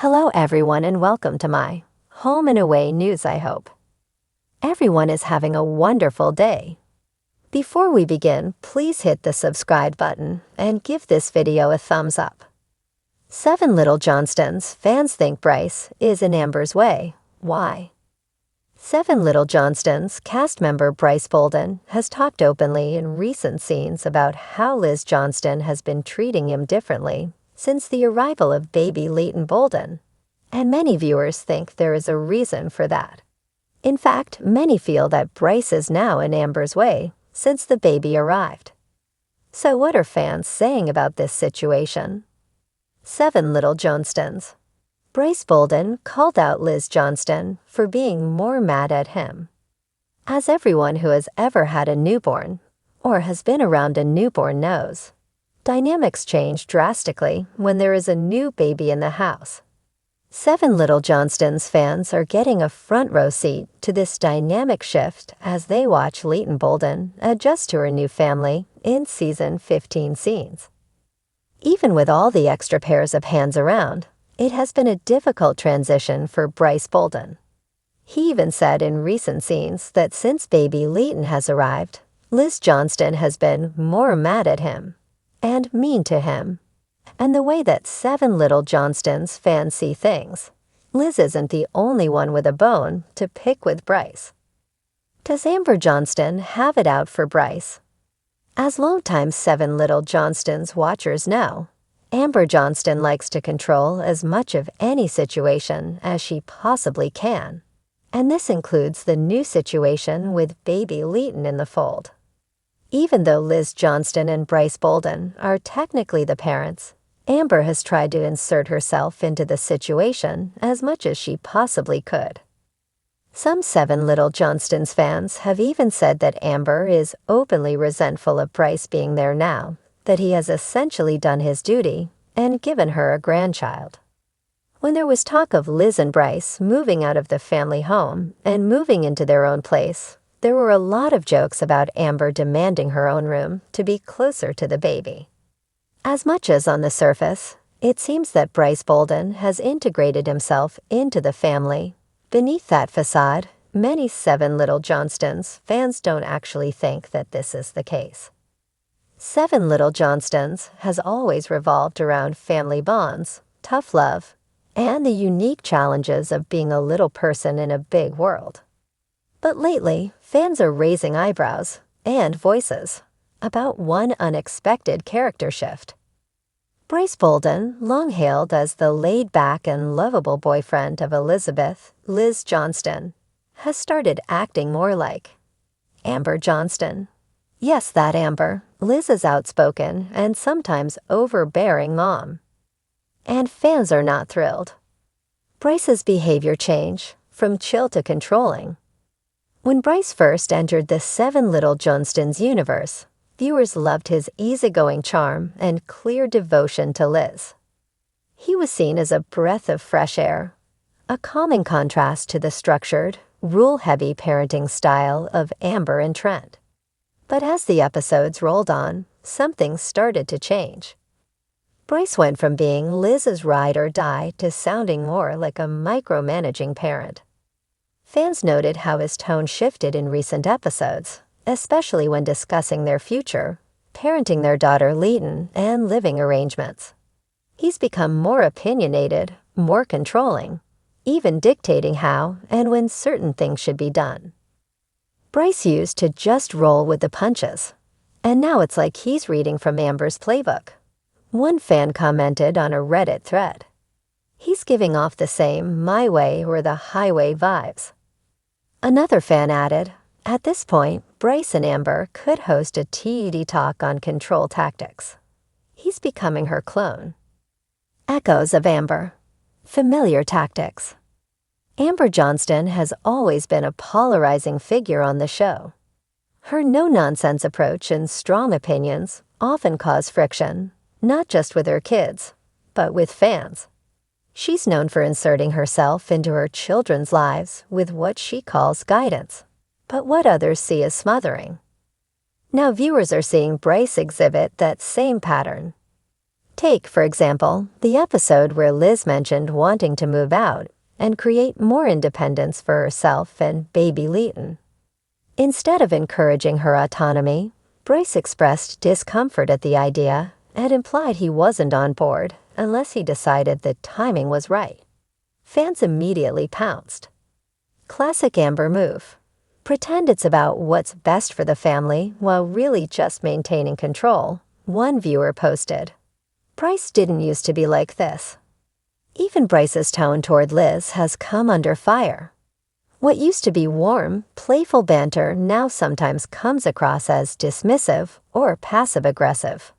Hello everyone and welcome to my home and away news. I hope everyone is having a wonderful day. Before we begin, please hit the subscribe button and give this video a thumbs up. 7 Little Johnstons fans think Brice is in Amber's way. Why? 7 Little Johnstons cast member Brice Bolden has talked openly in recent scenes about how Liz Johnston has been treating him differently since the arrival of baby Leighton Bolden, and many viewers think there is a reason for that. In fact, many feel that Brice is now in Amber's way since the baby arrived. So what are fans saying about this situation? 7 Little Johnstons. Brice Bolden called out Liz Johnston for being more mad at him. As everyone who has ever had a newborn or has been around a newborn knows, dynamics change drastically when there is a new baby in the house. 7 Little Johnstons fans are getting a front row seat to this dynamic shift as they watch Leighton Bolden adjust to her new family in season 15 scenes. Even with all the extra pairs of hands around, it has been a difficult transition for Brice Bolden. He even said in recent scenes that since baby Leighton has arrived, Liz Johnston has been more mad at him and mean to him. And the way that 7 Little Johnstons fans see things, Liz isn't the only one with a bone to pick with Brice. Does Amber Johnston have it out for Brice? As longtime 7 Little Johnstons watchers know, Amber Johnston likes to control as much of any situation as she possibly can, and this includes the new situation with baby Leighton in the fold. Even though Liz Johnston and Brice Bolden are technically the parents, Amber has tried to insert herself into the situation as much as she possibly could. Some 7 Little Johnstons fans have even said that Amber is openly resentful of Brice being there now, that he has essentially done his duty and given her a grandchild. When there was talk of Liz and Brice moving out of the family home and moving into their own place, there were a lot of jokes about Amber demanding her own room to be closer to the baby. As much as on the surface, it seems that Brice Bolden has integrated himself into the family, beneath that facade, many 7 Little Johnstons fans don't actually think that this is the case. 7 Little Johnstons has always revolved around family bonds, tough love, and the unique challenges of being a little person in a big world. But lately, fans are raising eyebrows and voices about one unexpected character shift. Brice Bolden, long hailed as the laid-back and lovable boyfriend of Elizabeth, Liz Johnston, has started acting more like Amber Johnston. Yes, that Amber. Liz is outspoken and sometimes overbearing mom. And fans are not thrilled. Brice's behavior change, from chill to controlling. When Brice first entered the 7 Little Johnstons universe, viewers loved his easygoing charm and clear devotion to Liz. He was seen as a breath of fresh air, a calming contrast to the structured, rule-heavy parenting style of Amber and Trent. But as the episodes rolled on, something started to change. Brice went from being Liz's ride or die to sounding more like a micromanaging parent. Fans noted how his tone shifted in recent episodes, especially when discussing their future, parenting their daughter Leighton, and living arrangements. He's become more opinionated, more controlling, even dictating how and when certain things should be done. Brice used to just roll with the punches, and now it's like he's reading from Amber's playbook. One fan commented on a Reddit thread, "He's giving off the same my way or the highway vibes." Another fan added, "At this point, Brice and Amber could host a TED talk on control tactics. He's becoming her clone." Echoes of Amber. Familiar tactics. Amber Johnston has always been a polarizing figure on the show. Her no-nonsense approach and strong opinions often cause friction, not just with her kids, but with fans. She's known for inserting herself into her children's lives with what she calls guidance, but what others see as smothering. Now viewers are seeing Brice exhibit that same pattern. Take, for example, the episode where Liz mentioned wanting to move out and create more independence for herself and baby Leighton. Instead of encouraging her autonomy, Brice expressed discomfort at the idea and implied he wasn't on board unless he decided the timing was right. Fans immediately pounced. Classic Amber move. Pretend it's about what's best for the family while really just maintaining control, one viewer posted. Brice didn't used to be like this. Even Brice's tone toward Liz has come under fire. What used to be warm, playful banter now sometimes comes across as dismissive or passive-aggressive.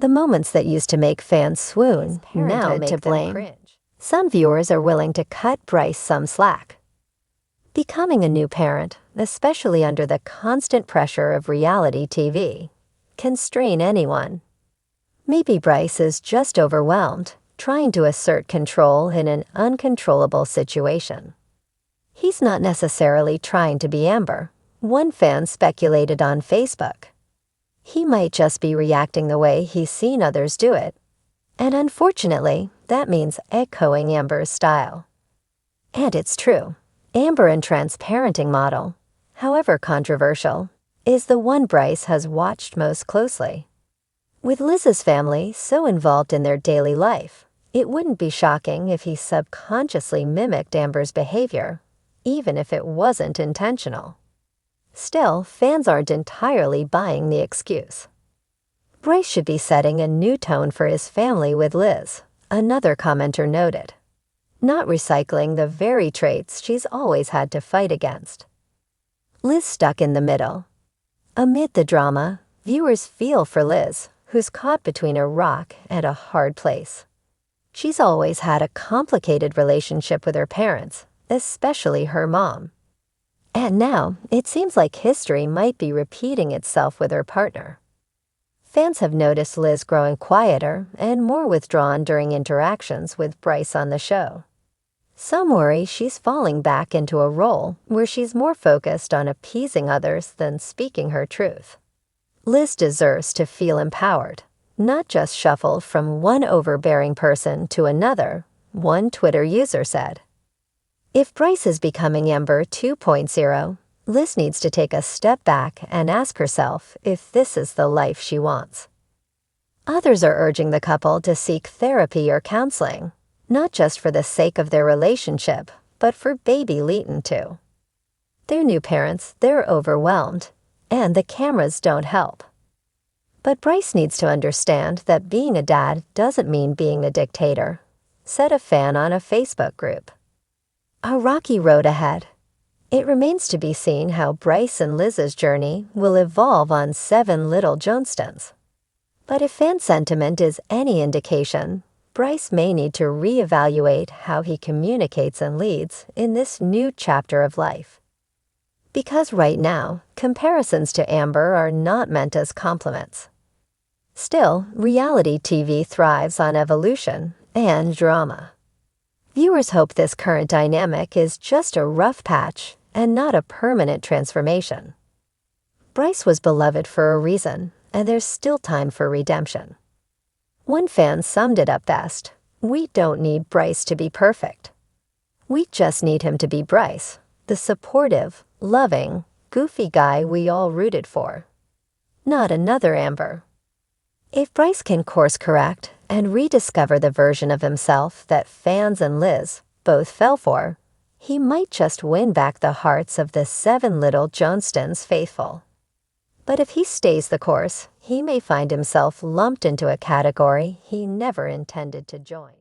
The moments that used to make fans swoon now make them cringe. Some viewers are willing to cut Brice some slack. Becoming a new parent, especially under the constant pressure of reality TV, can strain anyone. Maybe Brice is just overwhelmed, trying to assert control in an uncontrollable situation. He's not necessarily trying to be Amber, one fan speculated on Facebook. He might just be reacting the way he's seen others do it. And unfortunately, that means echoing Amber's style. And it's true. Amber and transparenting model, however controversial, is the one Brice has watched most closely. With Liz's family so involved in their daily life, it wouldn't be shocking if he subconsciously mimicked Amber's behavior, even if it wasn't intentional. Still, fans aren't entirely buying the excuse. Brice should be setting a new tone for his family with Liz, another commenter noted, not recycling the very traits she's always had to fight against. Liz stuck in the middle. Amid the drama, viewers feel for Liz, who's caught between a rock and a hard place. She's always had a complicated relationship with her parents, especially her mom. And now, it seems like history might be repeating itself with her partner. Fans have noticed Liz growing quieter and more withdrawn during interactions with Brice on the show. Some worry she's falling back into a role where she's more focused on appeasing others than speaking her truth. Liz deserves to feel empowered, not just shuffled from one overbearing person to another, one Twitter user said. If Brice is becoming Amber 2.0, Liz needs to take a step back and ask herself if this is the life she wants. Others are urging the couple to seek therapy or counseling, not just for the sake of their relationship, but for baby Leighton too. They're new parents, they're overwhelmed, and the cameras don't help. But Brice needs to understand that being a dad doesn't mean being a dictator, said a fan on a Facebook group. A rocky road ahead. It remains to be seen how Brice and Liz's journey will evolve on 7 Little Johnstons. But if fan sentiment is any indication, Brice may need to reevaluate how he communicates and leads in this new chapter of life. Because right now, comparisons to Amber are not meant as compliments. Still, reality TV thrives on evolution and drama. Viewers hope this current dynamic is just a rough patch and not a permanent transformation. Brice was beloved for a reason, and there's still time for redemption. One fan summed it up best: "We don't need Brice to be perfect. We just need him to be Brice, the supportive, loving, goofy guy we all rooted for. Not another Amber." If Brice can course correct and rediscover the version of himself that fans and Liz both fell for, he might just win back the hearts of the 7 Little Johnstons faithful. But if he stays the course, he may find himself lumped into a category he never intended to join.